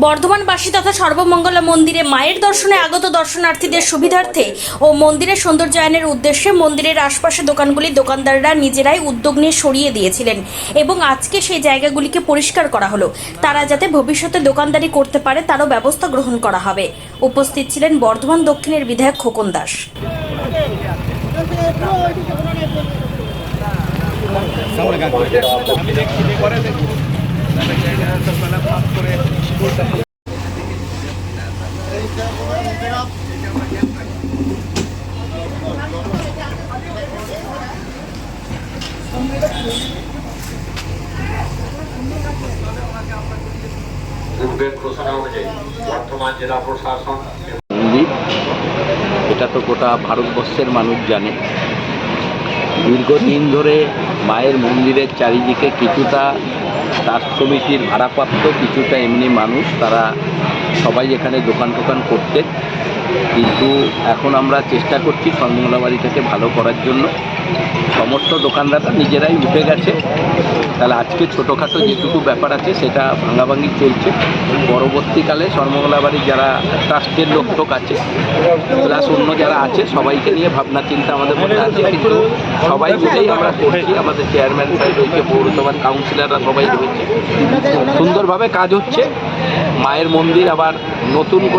বর্ধমানবাসী তথা সর্বমঙ্গলা মন্দিরে মায়ের দর্শনে আগত দর্শনার্থীদের সুবিধার্থে ও মন্দিরের সৌন্দর্যায়নের উদ্দেশ্যে মন্দিরের আশপাশে দোকানদাররা নিজেরাই উদ্যোগ নিয়ে সরিয়ে দিয়েছিলেন এবং আজকে সেই জায়গাগুলিকে পরিষ্কার করা হলো। তারা যাতে ভবিষ্যতে দোকানদারি করতে পারে তারও ব্যবস্থা গ্রহণ করা হবে। উপস্থিত ছিলেন বর্ধমান দক্ষিণের বিধায়ক খোকন দাস। পূর্বের ঘোষণা অনুযায়ী বর্ধমান জেলা প্রশাসন মন্দির এটা তো গোটা ভারতবর্ষের মানুষ জানে। দীর্ঘদিন ধরে মায়ের মন্দিরের চারিদিকে কিছুটা দাস সমিতির ভাড়াপ্রাপ্ত, কিছুটা এমনি মানুষ, তারা সবাই এখানে দোকান করতেন। কিন্তু এখন আমরা চেষ্টা করছি সর্বমঙ্গলা বাড়িটাকে ভালো করার জন্য। সমস্ত দোকানদাররা নিজেরাই উঠে গেছে। তাহলে আজকে ছোটোখাটো যেটুকু ব্যাপার আছে সেটা ভাঙাভাঙি চলছে। পরবর্তীকালে সর্বমঙ্গলা বাড়ির যারা ট্রাস্টের লোক আছে প্লাস অন্য যারা আছে সবাইকে নিয়ে ভাবনা চিন্তা আমাদের মধ্যে আছে, কিন্তু সবাই মিলেই আমরা করছি। আমাদের চেয়ারম্যান সাহেব রয়েছে, পৌরসভার কাউন্সিলররা সবাই রয়েছে, সুন্দরভাবে কাজ হচ্ছে। মায়ের মন্দির আবার নতুন করে